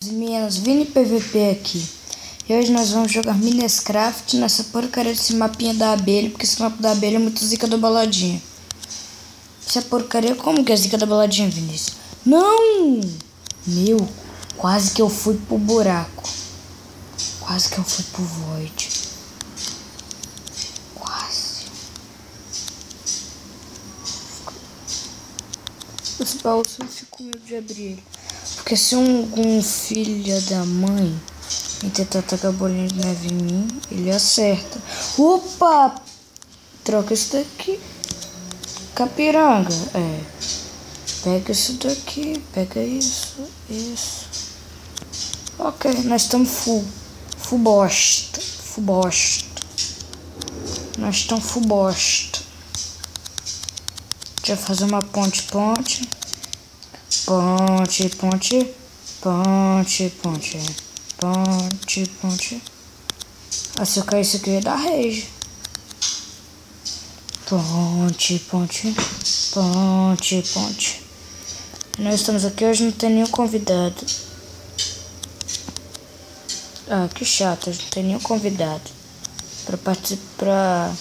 Meninas, Vini PVP aqui. E hoje nós vamos jogar Minecraft nessa porcaria desse mapinha da abelha, porque esse mapa da abelha é muito zica da baladinha. Essa porcaria, como que é zica da baladinha, Vinícius? Não! Meu, quase que eu fui pro buraco. Quase que eu fui pro void. Quase. Os baús eu fico com medo de abrir ele. Porque se um filho da mãe tentar tacar a bolinha de neve em mim, ele acerta. Opa! Troca isso daqui. Capiranga. É. Pega isso daqui. Pega isso. Isso. Ok, nós estamos full. Full bosta. Full bosta. Nós estamos full bosta. Deixa eu fazer uma ponte. Ponte, ponte, ponte, ponte, ponte, ponte. Ah, se eu cair isso aqui eu ia dar rage. Ponte, ponte, ponte, ponte. Nós estamos aqui, hoje não tem nenhum convidado. Ah, que chato, hoje não tem nenhum convidado pra participar.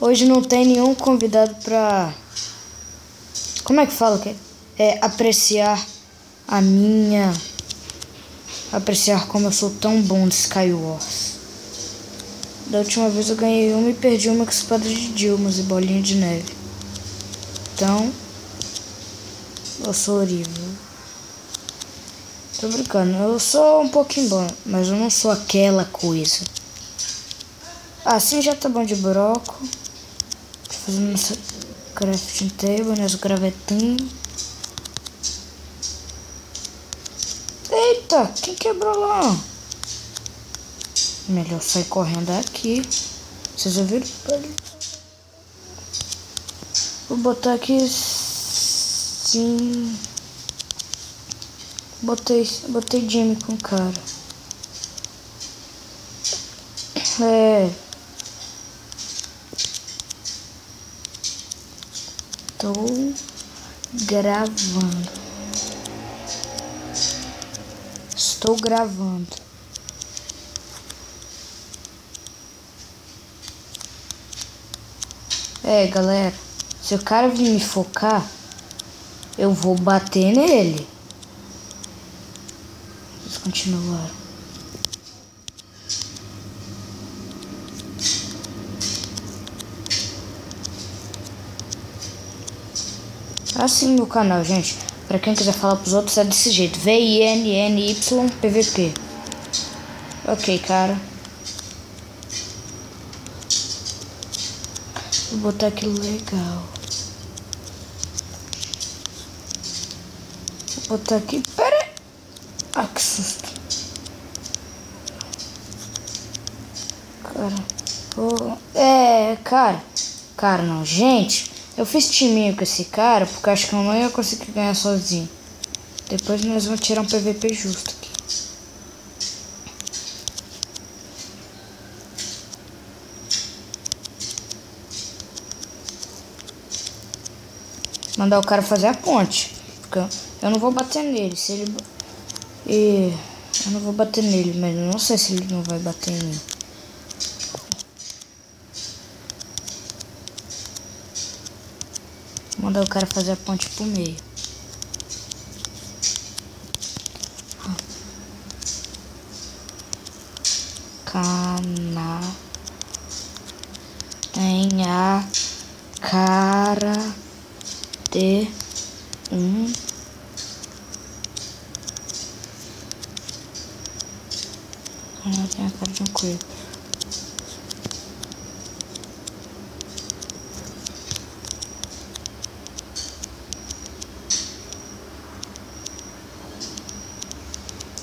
Hoje não tem nenhum convidado pra... Como é que fala que apreciar a minha... Apreciar como eu sou tão bom de Skywars. Da última vez eu ganhei uma e perdi uma com espada de Dilmas e bolinha de neve. Então, eu sou horrível. Tô brincando, eu sou um pouquinho bom, mas eu não sou aquela coisa. Assim já tá bom de broco. Tô fazendo nossa crafting table, nosso gravetinho. Eita, quem quebrou lá? Melhor sair correndo daqui. Vocês ouviram? Vou botar aqui. Sim. Botei Jimmy com cara. Estou gravando. Estou gravando. Galera, se o cara vir me focar, eu vou bater nele. Vamos continuar. Assim meu canal, gente. Pra quem quiser falar pros outros é desse jeito. VINNY PVP. Ok, cara. Vou botar aquilo legal. Vou botar aqui. Pera aí. Ah, que susto. Cara. Cara, não. Gente, eu fiz timinho com esse cara porque acho que eu não ia conseguir ganhar sozinho. Depois nós vamos tirar um PVP justo aqui. Mandar o cara fazer a ponte. Porque eu não vou bater nele. Se ele... eu não vou bater nele, mas eu não sei se ele não vai bater em mim. Mandar o cara fazer a ponte pro meio. Cana tem a cara de um tem a cara de um coelho.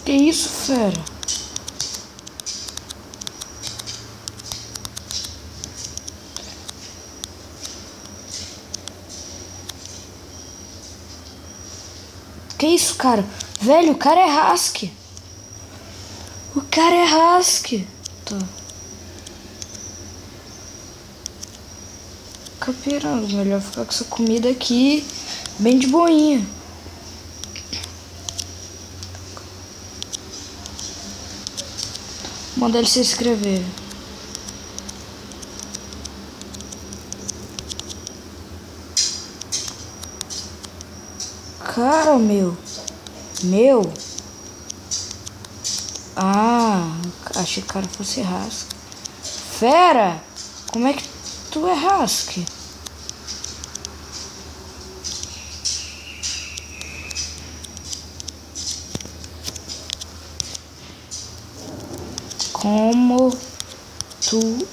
Que isso, fera? Que isso, cara? Velho, o cara é husky. O cara é husky. Tá. Capiranga, melhor ficar com essa comida aqui bem de boinha. Manda ele se inscrever. Cara, meu. Ah, achei que o cara fosse Husky. Fera! Como é que tu é Husky? Como tu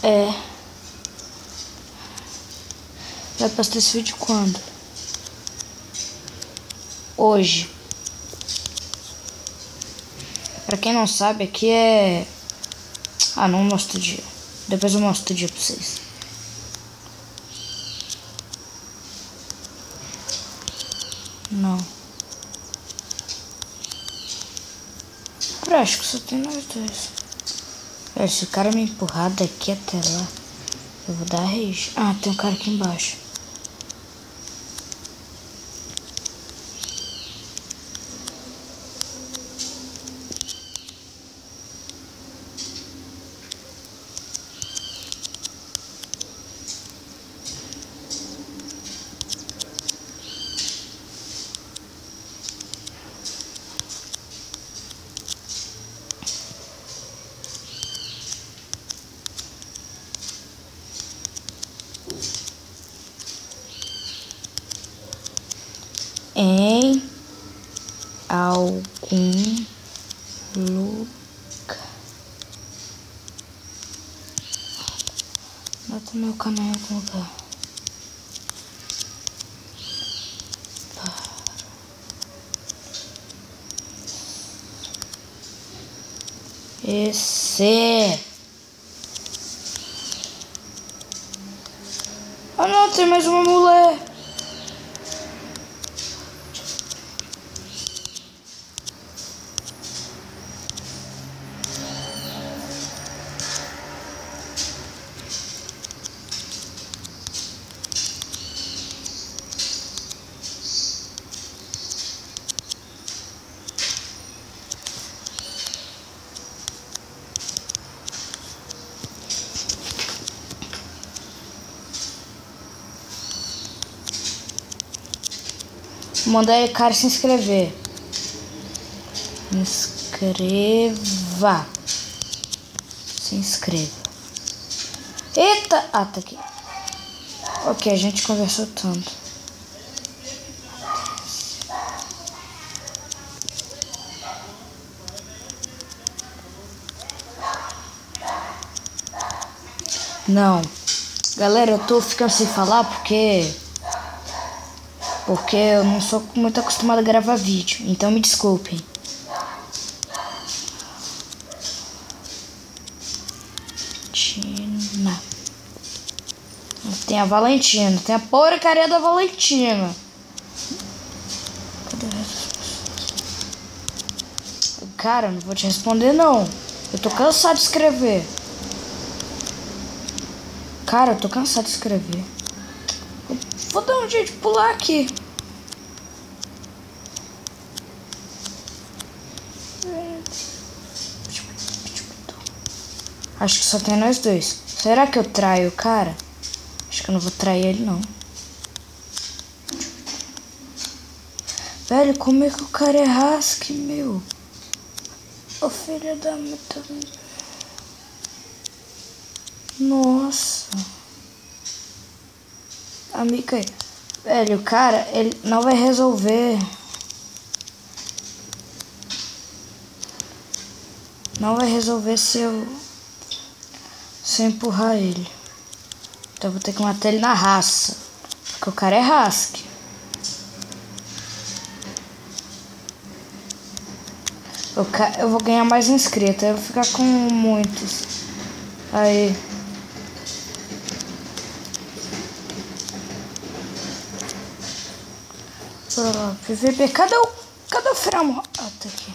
é? Vai postar esse vídeo quando? Hoje. Pra quem não sabe, aqui é... Ah, não mostro o dia. Depois eu mostro o dia pra vocês. Não. Acho que só tem nós dois. Se o cara me empurrar daqui até lá, eu vou dar rage. Ah, tem um cara aqui embaixo. Em algum lugar. Bota meu canal em algum lugar. Esse. Ah não, tem mais uma mulher. Vou mandar o cara se inscrever. Inscreva. Se inscreva. Eita! Ah, tá aqui. Ok, a gente conversou tanto. Não. Galera, eu tô ficando sem falar porque eu não sou muito acostumado a gravar vídeo. Então me desculpem. Tem a Valentina. Tem a porcaria da Valentina. Cadê o resto? Cara, não vou te responder não. Eu tô cansado de escrever. Cara, eu tô cansado de escrever. Vou dar um jeito de pular aqui. Acho que só tem nós dois. Será que eu traio o cara? Acho que eu não vou trair ele, não. Velho, como é que o cara é Husky, meu? Ô, filho da puta. Nossa. Amiga, velho, o cara, ele não vai resolver. Não vai resolver se eu empurrar ele. Então eu vou ter que matar ele na raça. Porque o cara é Husky. Eu vou ganhar mais inscritos. Eu vou ficar com muitos. Aí. PVP. Cadê o Framo? Ah, tá aqui.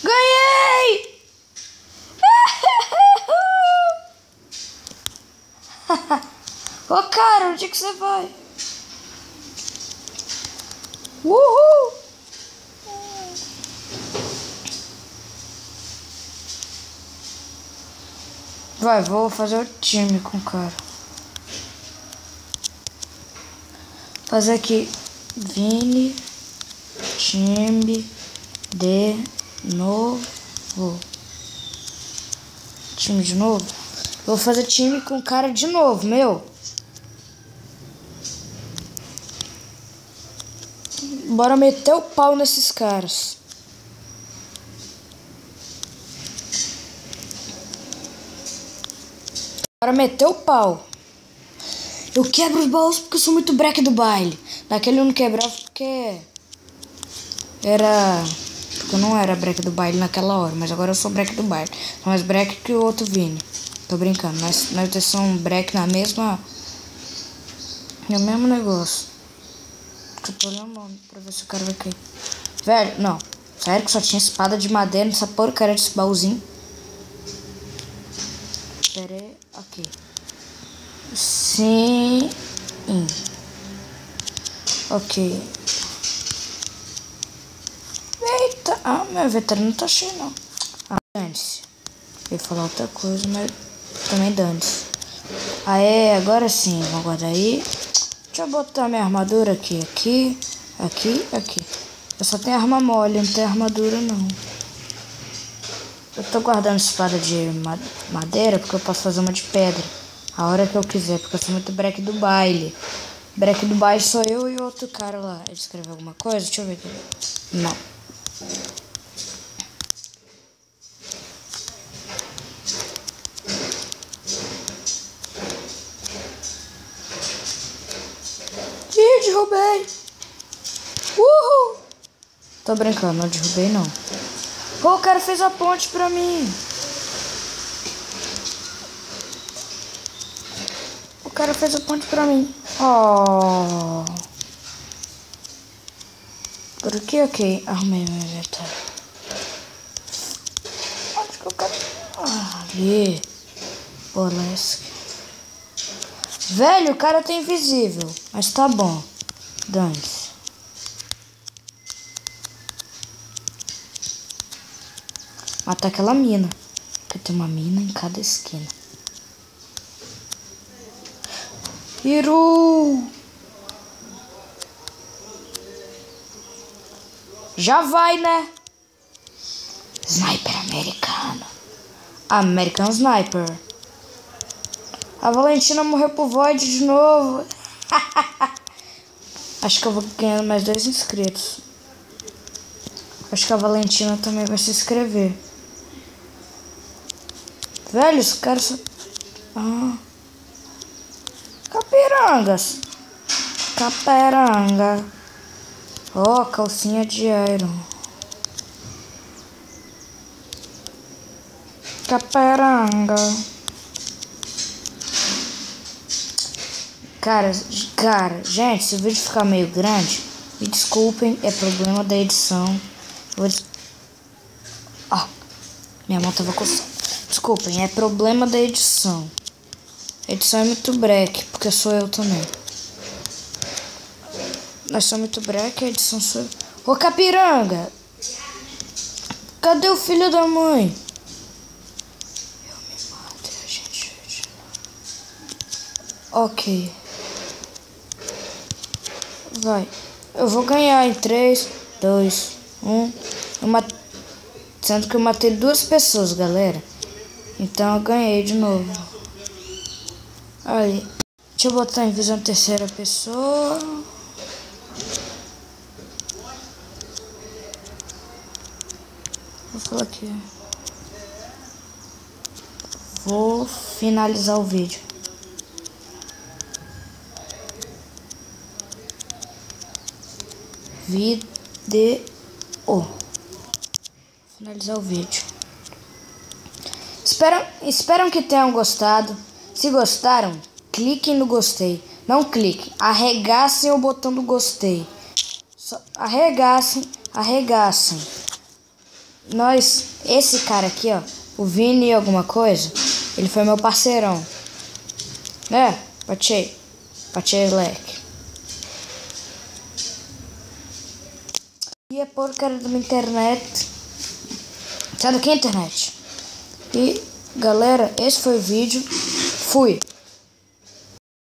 Ganhei! Ô, cara, onde que você vai? Uhul! Vai, vou fazer o time com o cara. Fazer aqui. Vini. Time. De novo. Time de novo. Vou fazer time com o cara de novo, meu. Bora meter o pau nesses caras. Bora meter o pau. Eu quebro os baús porque eu sou muito break do baile. Naquele eu não quebrava porque porque eu não era break do baile naquela hora. Mas agora eu sou break do baile. Sou mais break que o outro Vini. Tô brincando. Nós dois somos break no mesmo negócio. Eu tô olhando o nome pra ver se o cara vai cair. Velho, não. Sério que só tinha espada de madeira nessa porcaria desse baúzinho? Pera aí. Aqui. Sim. Ok. Eita. Ah, meu inventário não tá cheio, não. Ah, dane-se. Eu ia falar outra coisa, mas também dane-se. Aê, agora sim. Vou guardar aí. Deixa eu botar minha armadura aqui. Aqui. Eu só tenho arma mole, não tenho armadura, não. Eu tô guardando espada de madeira porque eu posso fazer uma de pedra a hora que eu quiser, porque eu sou muito break do baile. Break do baile sou eu e o outro cara lá. Ele escreveu alguma coisa? Deixa eu ver aqui. Não. Ih, derrubei. Uhul. Tô brincando, não derrubei não. Pô, o cara fez a ponte pra mim. O cara fez a ponte pra mim. Oh. Por aqui, ok. Arrumei meu inventário. Onde que o cara... ali. Bolesque. Velho, o cara tá invisível. Mas tá bom. Dane-se. Matar aquela mina. Porque tem uma mina em cada esquina. Iru! Já vai, né? Sniper americano. American Sniper. A Valentina morreu pro Void de novo. Acho que eu vou ganhando mais 2 inscritos. Acho que a Valentina também vai se inscrever. Velho, os caras... Capirangas. Caperanga. Ó, calcinha de iron. Caperanga. Cara, gente, se o vídeo ficar meio grande, me desculpem, é problema da edição. Minha mão tava coçando. Desculpem, é problema da edição. A edição é muito break, porque sou eu também. Nós somos muito break, a edição sou eu. Ô, Capiranga! Cadê o filho da mãe? Eu me mato, gente. Ok. Vai. Eu vou ganhar em 3, 2, 1. Sendo que eu matei 2 pessoas, galera. Então eu ganhei de novo. Aí. Deixa eu botar em visão terceira pessoa. Vou falar aqui. Vou finalizar o vídeo. Vídeo. Finalizar o vídeo. Espero que tenham gostado. Se gostaram, cliquem no gostei. Não cliquem, arregassem o botão do gostei. Arregassem. Esse cara aqui, ó, o Vini alguma coisa, ele foi meu parceirão. Bati leque. E a porcaria da minha internet. Sai daqui, internet. E Galera, esse foi o vídeo. Fui.